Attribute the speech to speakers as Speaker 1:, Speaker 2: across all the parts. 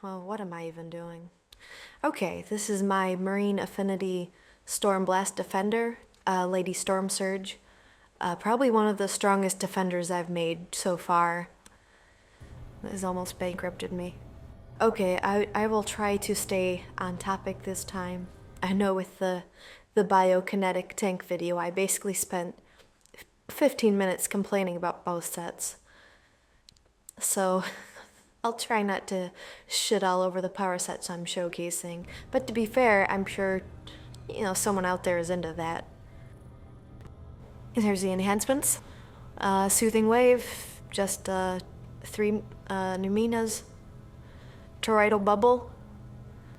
Speaker 1: Oh, what am I even doing? Okay, this is my Marine Affinity Stormblast Defender, Lady Storm Surge. Probably one of the strongest defenders I've made so far. This has almost bankrupted me. Okay, I will try to stay on topic this time. I know with the biokinetic tank video, I basically spent 15 minutes complaining about both sets. So I'll try not to shit all over the power sets I'm showcasing. But to be fair, I'm sure, someone out there is into that. Here's the enhancements. Soothing Wave, just 3 Numinas. Toroidal Bubble,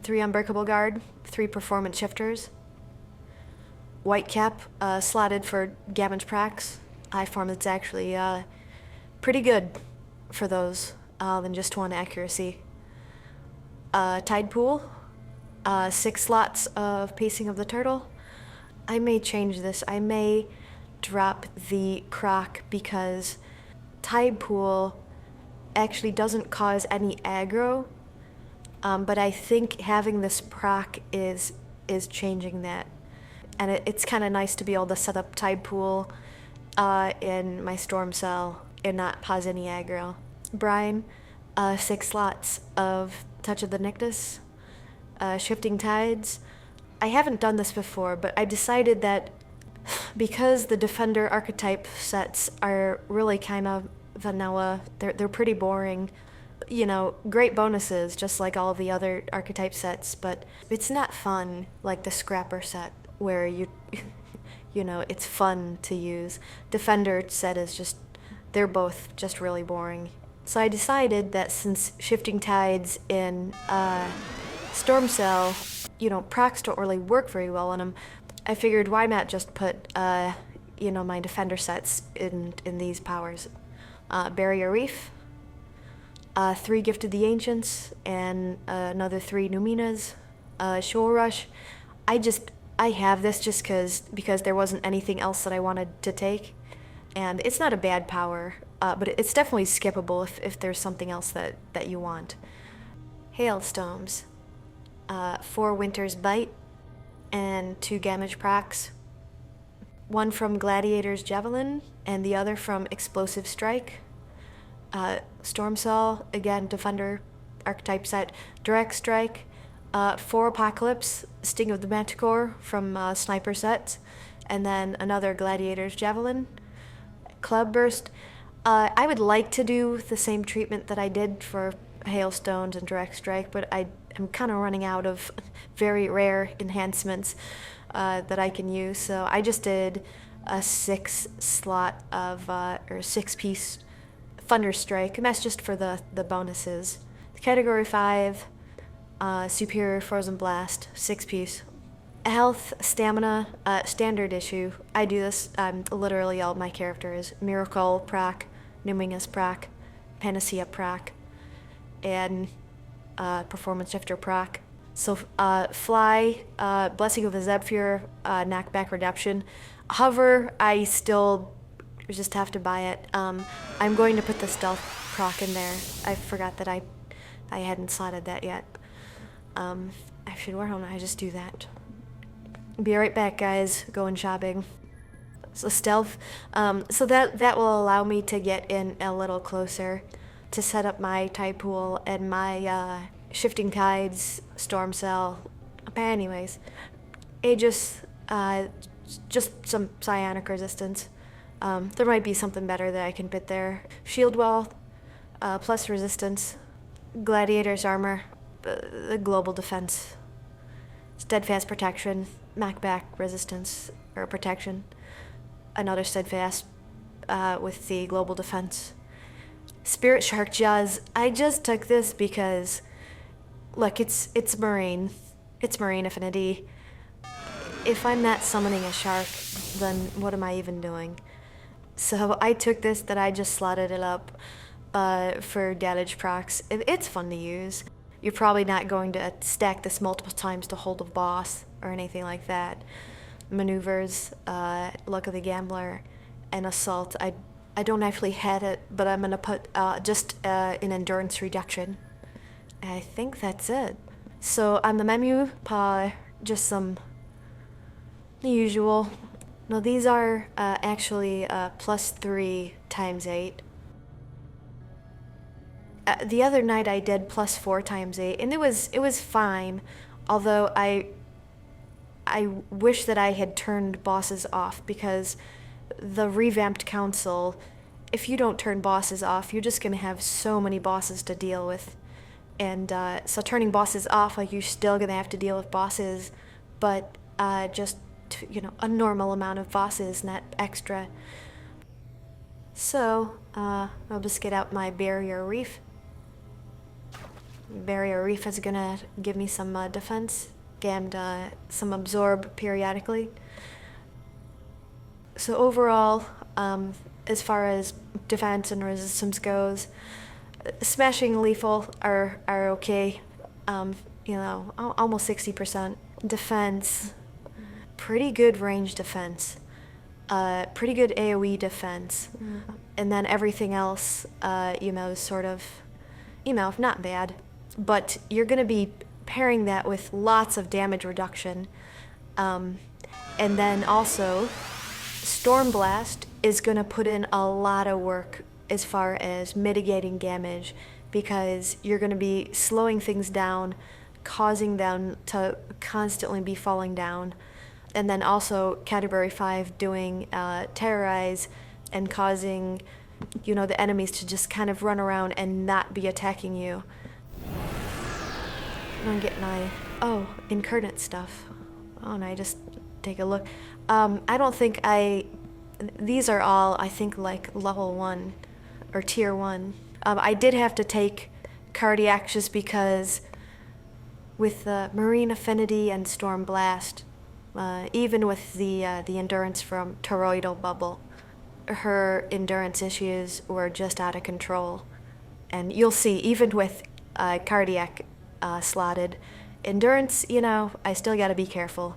Speaker 1: 3 Unbreakable Guard, 3 Performance Shifters. White Cap, slotted for damage pracs. I form that's actually pretty good for those than just 1 accuracy. Tide Pool, 6 slots of Pacing of the Turtle. I may change this. I may drop the proc because Tide Pool actually doesn't cause any aggro, but I think having this proc is changing that. And it's kind of nice to be able to set up Tide Pool in my Storm Cell and not pause any aggro. Brine, 6 slots of Touch of the Nyctus. Shifting Tides. I haven't done this before, but I decided that because the Defender archetype sets are really kind of vanilla, they're pretty boring. Great bonuses, just like all of the other archetype sets, but it's not fun like the Scrapper set, where it's fun to use. Defender set is just, they're both just really boring. So I decided that since Shifting Tides in Storm Cell, procs don't really work very well on them, I figured why not just put, my Defender sets in these powers. Barrier Reef, 3 Gifted the Ancients, and another 3 Numinas. Shoal Rush, I have this just because there wasn't anything else that I wanted to take. And it's not a bad power, but it's definitely skippable if there's something else that you want. Hailstones, 4 Winter's Bite, and 2 Damage procs. 1 from Gladiator's Javelin, and the other from Explosive Strike. Storm Cell, again, Defender archetype set. Direct Strike, 4 Apocalypse, Sting of the Manticore from Sniper sets, and then another Gladiator's Javelin. Club Burst. I would like to do the same treatment that I did for Hailstones and Direct Strike, but I'm kind of running out of very rare enhancements that I can use, so I just did a 6 slot of, or 6 piece Thunder Strike, and that's just for the bonuses. Category 5, Superior Frozen Blast, 6 piece. Health, Stamina, standard issue. I do this, literally all my characters. Miracle proc, Numinous proc, Panacea proc, and Performance Shifter proc. So Fly, Blessing of the Zephyr, Knockback Redemption. Hover, I still just have to buy it. I'm going to put the Stealth proc in there. I forgot that I hadn't slotted that yet. Actually, why don't I just do that? Be right back, guys. Going shopping. So Stealth. So that will allow me to get in a little closer to set up my Tide Pool and my Shifting Tides, Storm Cell. But anyways, Aegis, just some psionic resistance. There might be something better that I can put there. Shield Wall, plus resistance. Gladiator's Armor, the global defense. Steadfast Protection, knockback resistance, or protection. Another Steadfast with the global defense. Spirit Shark Jaws, I just took this because, look, it's Marine. It's Marine Affinity. If I'm not summoning a shark, then what am I even doing? So I took this, that I just slotted it up for damage procs. It's fun to use. You're probably not going to stack this multiple times to hold a boss or anything like that. Maneuvers, Luck of the Gambler, and Assault. I don't actually have it, but I'm going to put just an endurance reduction I think that's it. So on the menu, just some the usual. No, these are actually +3 times 8. The other night I did +4 times 8, and it was fine. Although I wish that I had turned bosses off, because the revamped council, if you don't turn bosses off, you're just gonna have so many bosses to deal with. And so turning bosses off, like, you're still gonna have to deal with bosses, but just a normal amount of bosses, not extra. So I'll just get out my barrier reef. Barrier reef is gonna give me some defense and some absorb periodically. So overall, as far as defense and resistance goes, smashing lethal are okay. Almost 60%. Defense, pretty good range defense, pretty good AoE defense, and then everything else, is sort of, not bad. But you're going to be pairing that with lots of damage reduction, and then also Storm Blast is going to put in a lot of work as far as mitigating damage, because you're going to be slowing things down, causing them to constantly be falling down, and then also Category 5 doing Terrorize and causing, the enemies to just kind of run around and not be attacking you. I'm getting Incarnate stuff. Oh, and I just take a look. I don't think these are all, I think, like level 1 or tier 1. I did have to take Cardiac just because with Marine Affinity and Storm Blast, even with the endurance from Toroidal Bubble, her endurance issues were just out of control. And you'll see, even with Cardiac slotted, endurance, I still got to be careful.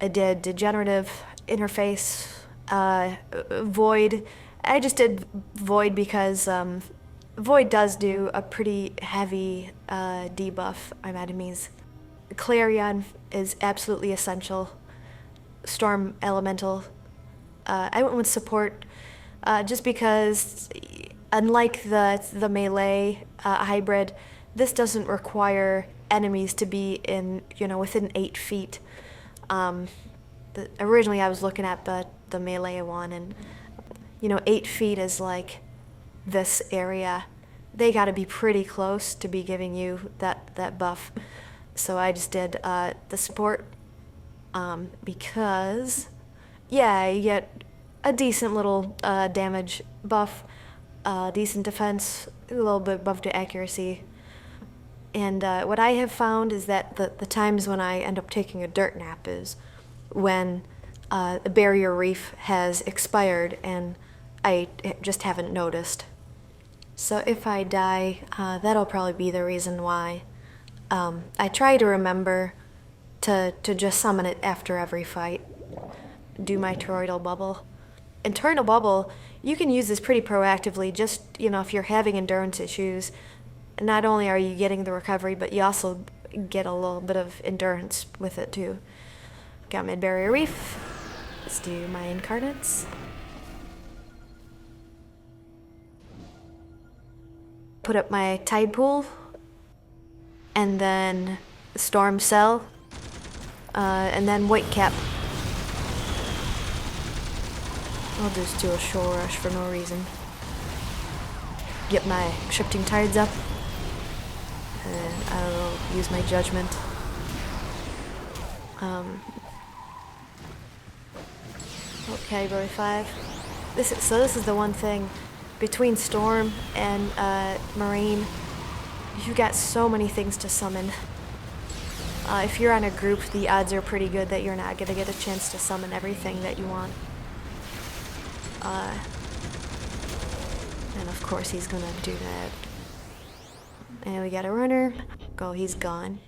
Speaker 1: I did Degenerative, Interface, Void. I just did Void because Void does do a pretty heavy debuff on enemies. Clarion is absolutely essential. Storm Elemental. I went with Support just because, unlike the melee hybrid, this doesn't require enemies to be within 8 feet. Originally I was looking at the melee one, and 8 feet is like this area. They got to be pretty close to be giving you that buff. So I just did the support because, yeah, you get a decent little damage buff, decent defense, a little bit buff to accuracy. And what I have found is that the times when I end up taking a dirt nap is when the barrier reef has expired and I just haven't noticed. So if I die, that'll probably be the reason why. I try to remember to just summon it after every fight. Do my Toroidal Bubble. In Toroidal Bubble, you can use this pretty proactively, just, if you're having endurance issues. Not only are you getting the recovery, but you also get a little bit of endurance with it too. Got my barrier reef. Let's do my Incarnates. Put up my Tide Pool, and then Storm Cell, and then Whitecap. I'll just do a Shore Rush for no reason. Get my Shifting Tides up, and I'll use my Judgment. Category 5. This is the one thing. Between Storm and Marine, you got so many things to summon. If you're on a group, the odds are pretty good that you're not going to get a chance to summon everything that you want. And of course he's going to do that. And we got a runner. Go, he's gone.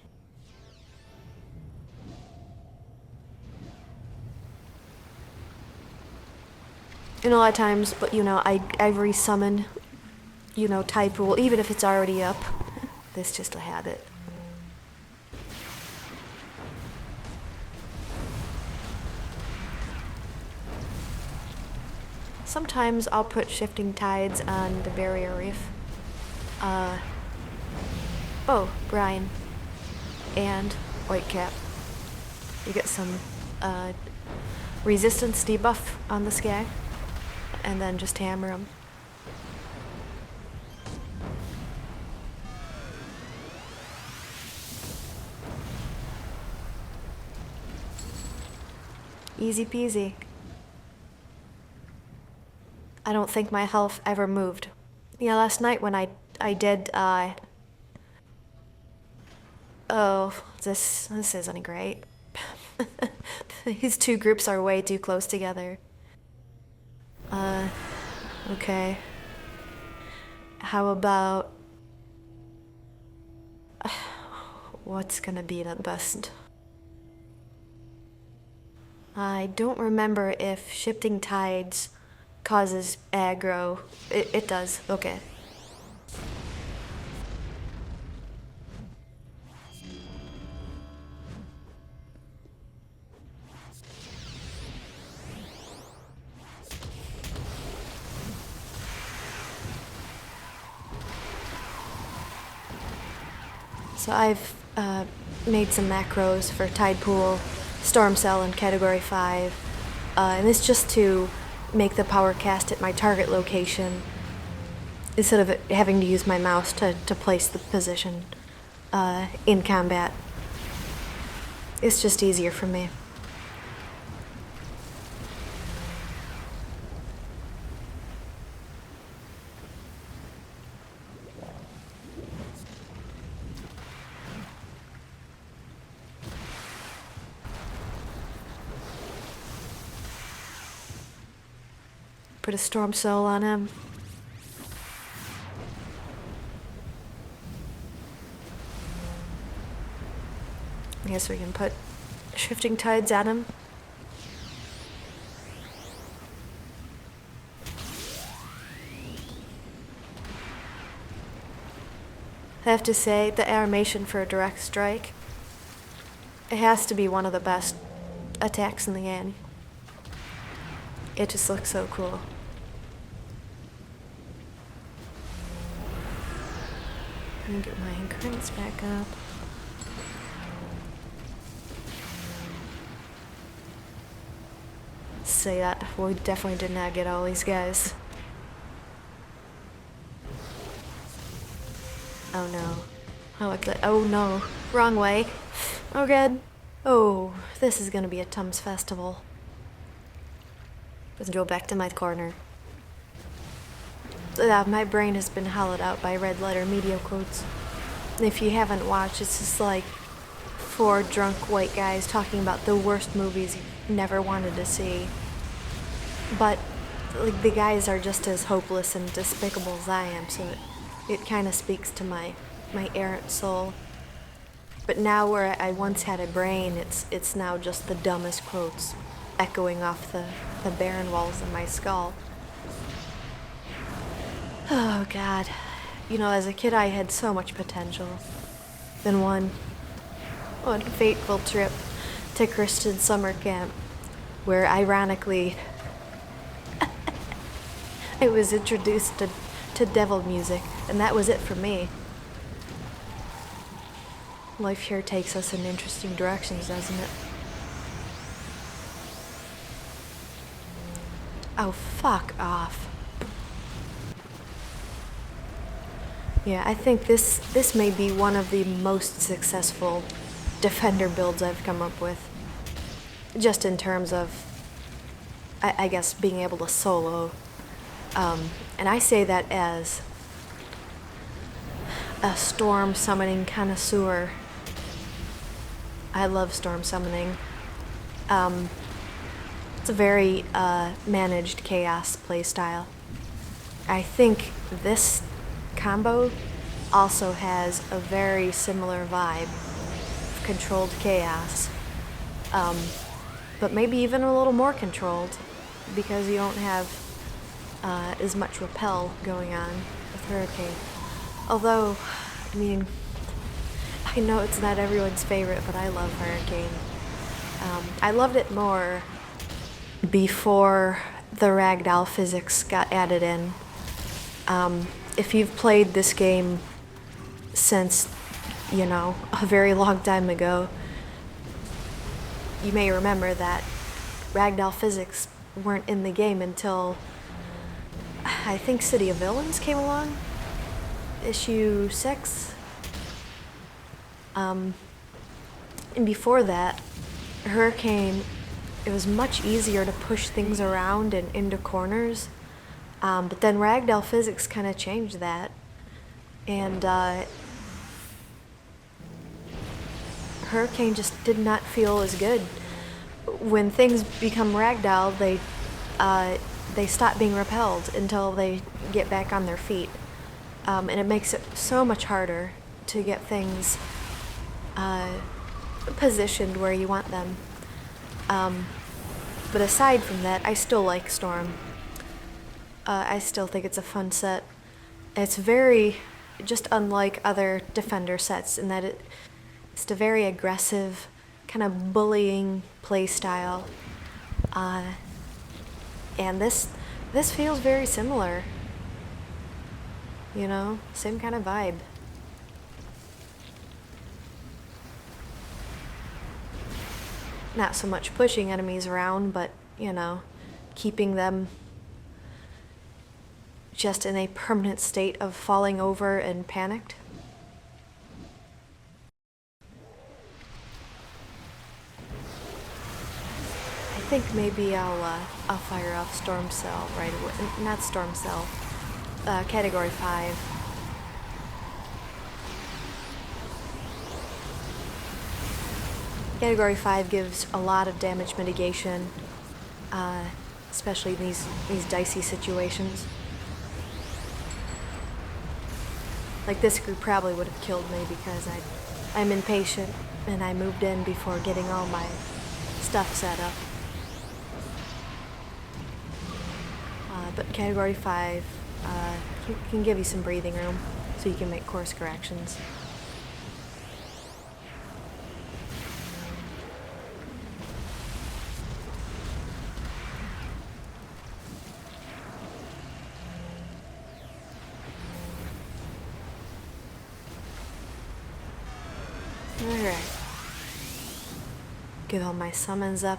Speaker 1: And a lot of times, but I resummon, Tide Pool, even if it's already up. This just a habit. Sometimes I'll put shifting tides on the barrier reef. Oh, brine and whitecap. You get some resistance debuff on the skag, and then just hammer them. Easy peasy. I don't think my health ever moved. Yeah, last night when I did, oh, this isn't great. These two groups are way too close together. Okay. How about... what's gonna be the best? I don't remember if shifting tides causes aggro. It does, okay. So I've made some macros for Tide Pool, Storm Cell, and Category 5. And it's just to make the power cast at my target location instead of having to use my mouse to place the position in combat. It's just easier for me. Put a Storm Soul on him. I guess we can put Shifting Tides on him. I have to say, the animation for a direct strike, it has to be one of the best attacks in the game. It just looks so cool. Let me get my Incarnates back up. Say that, we definitely did not get all these guys. Oh no. I like that. Oh no. Wrong way. Oh good. Oh, this is gonna be a Tums festival. Let's go back to my corner. My brain has been hollowed out by red letter media quotes. If you haven't watched, it's just like 4 drunk white guys talking about the worst movies you never wanted to see. But like, the guys are just as hopeless and despicable as I am, so it kind of speaks to my errant soul. But now where I once had a brain, it's now just the dumbest quotes echoing off the barren walls of my skull. Oh God. You know, as a kid I had so much potential. Then one fateful trip to Christian summer camp, where ironically I was introduced to devil music, and that was it for me. Life here takes us in interesting directions, doesn't it? Oh, fuck off. Yeah, I think this may be one of the most successful defender builds I've come up with. Just in terms of, I guess, being able to solo. And I say that as a storm summoning connoisseur. I love storm summoning. It's a very managed chaos playstyle. I think this combo also has a very similar vibe of controlled chaos, but maybe even a little more controlled because you don't have as much repel going on with Hurricane. Although, I mean, I know it's not everyone's favorite, but I love Hurricane. I loved it more before the ragdoll physics got added in. If you've played this game since, a very long time ago, you may remember that ragdoll physics weren't in the game until I think City of Villains came along, issue 6. And before that, Hurricane, it was much easier to push things around and into corners. But then ragdoll physics kind of changed that. And Hurricane just did not feel as good. When things become ragdoll, they stop being repelled until they get back on their feet. And it makes it so much harder to get things positioned where you want them. But aside from that, I still like Storm. I still think it's a fun set. It's very just unlike other Defender sets in that it's a very aggressive, kind of bullying play style. And this feels very similar. Same kind of vibe. Not so much pushing enemies around, but, keeping them just in a permanent state of falling over and panicked. I think maybe I'll fire off Storm Cell right away. Not Storm Cell. Category 5. Category 5 gives a lot of damage mitigation, especially in these dicey situations. Like this group probably would have killed me because I'm impatient and I moved in before getting all my stuff set up. But Category 5 can give you some breathing room so you can make course corrections. Alright. Get all my summons up.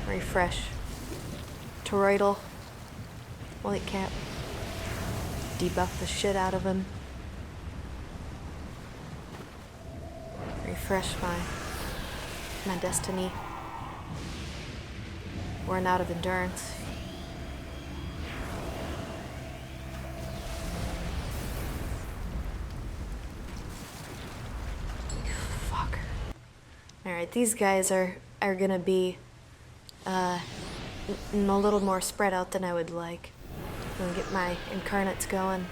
Speaker 1: Refresh. Toroidal. White Cap. Debuff the shit out of him. Refresh my destiny. Worn out of endurance. Fuck. Alright, these guys are gonna be a little more spread out than I would like. I'm gonna get my Incarnates going.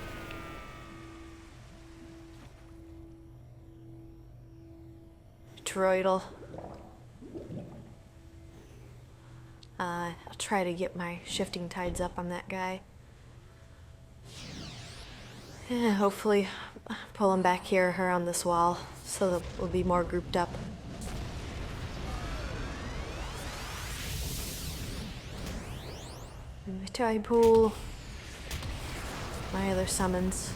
Speaker 1: Toroidal. I'll try to get my shifting tides up on that guy. Yeah, hopefully pull him back here around this wall so that we'll be more grouped up. Tide pool. My other summons.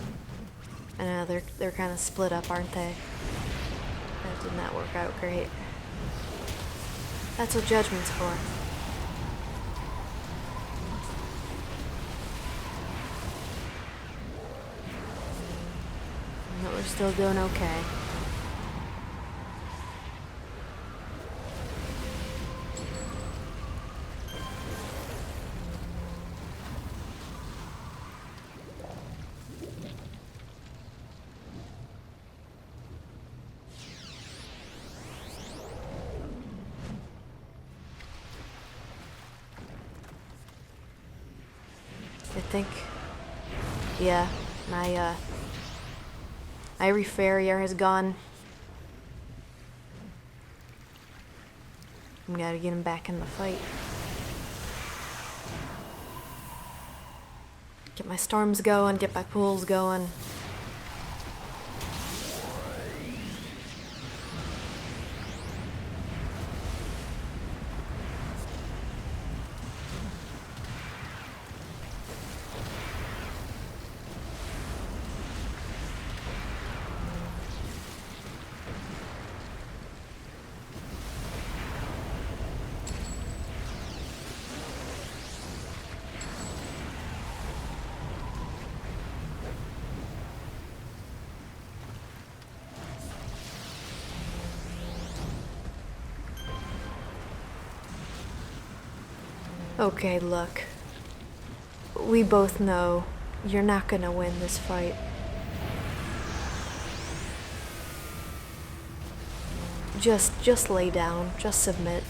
Speaker 1: I know they're kind of split up, aren't they? That did not work out great. That's what Judgment's for. But we're still doing okay. I think, yeah, my Farrier has gone. I'm gotta get him back in the fight. Get my storms going, get my pools going. Okay, look. We both know you're not gonna win this fight. Just lay down. Just submit.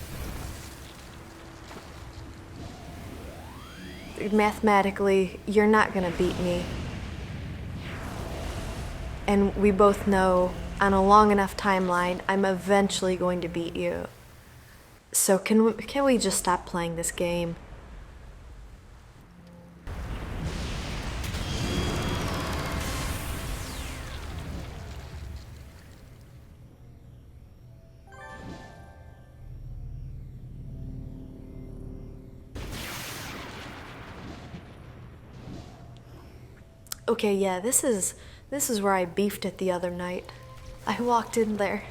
Speaker 1: Mathematically, you're not gonna beat me. And we both know, on a long enough timeline, I'm eventually going to beat you. So can we just stop playing this game? Okay, yeah, this is where I beefed it the other night. I walked in there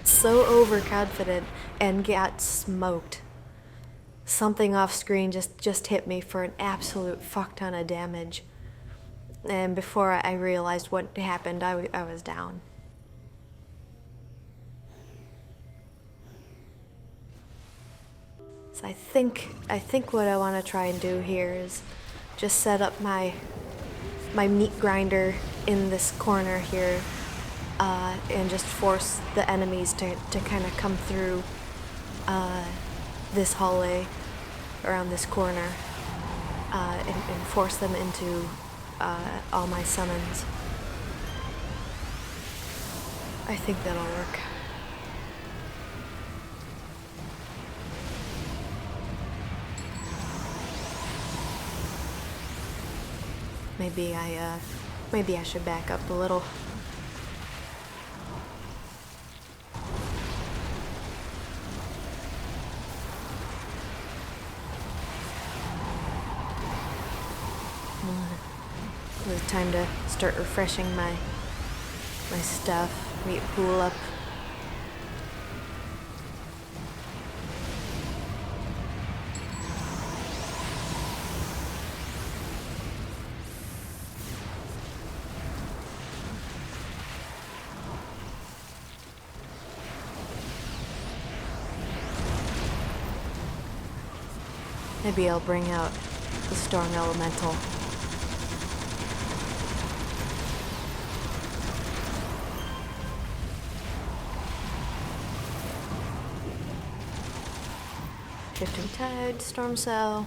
Speaker 1: so overconfident and got smoked. Something off screen just hit me for an absolute fuck ton of damage. And before I realized what happened, I was down. So I think what I want to try and do here is just set up my meat grinder in this corner here, and just force the enemies to kind of come through this hallway around this corner, and force them into all my summons. I think that'll work. Maybe I should back up a little. It was time to start refreshing my stuff. Meet pool up. Maybe I'll bring out the storm elemental. Shifting Tide, Storm Cell.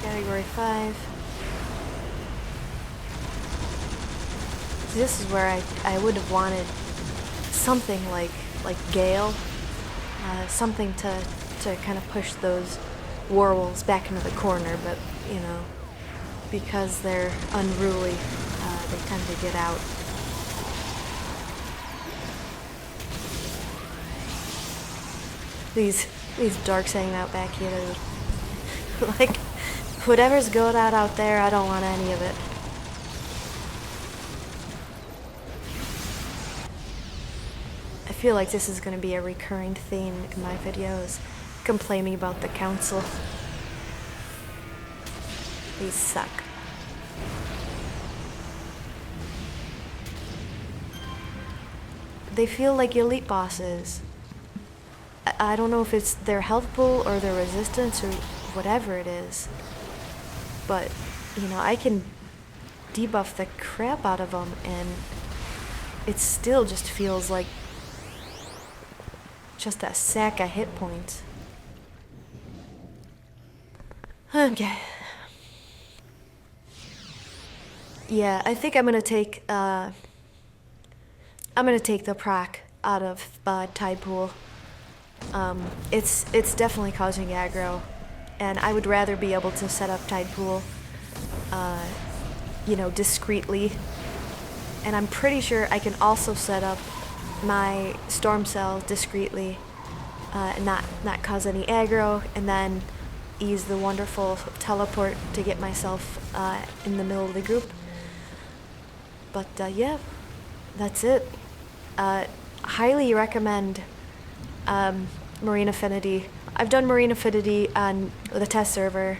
Speaker 1: Category 5. This is where I would have wanted something like Gale. Something to kind of push those warwolves back into the corner, but, you know, because they're unruly, they tend to get out. These dorks hanging out back here, like, whatever's going on out there, I don't want any of it. I feel like this is going to be a recurring theme in my videos, complaining about the council. These suck. They feel like elite bosses. I don't know if it's their health pool or their resistance or whatever it is, but, you know, I can debuff the crap out of them and it still just feels like just a sack of hit points. Okay. Yeah, I think I'm gonna take the proc out of Tide Pool. It's definitely causing aggro, and I would rather be able to set up Tide Pool, discreetly. And I'm pretty sure I can also set up my Storm Cell discreetly, not cause any aggro, and then use the wonderful teleport to get myself in the middle of the group. But yeah, that's it. Highly recommend Marine Affinity. I've done Marine Affinity on the test server,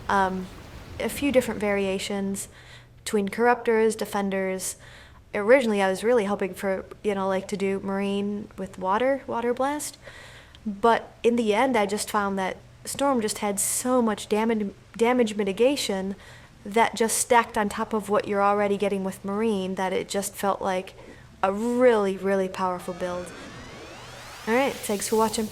Speaker 1: a few different variations between Corruptors, Defenders. Originally, I was really hoping for, to do Marine with Water Blast. But in the end, I just found that Storm just had so much damage mitigation that just stacked on top of what you're already getting with Marine that it just felt like a really, really powerful build. Alright, thanks for watching.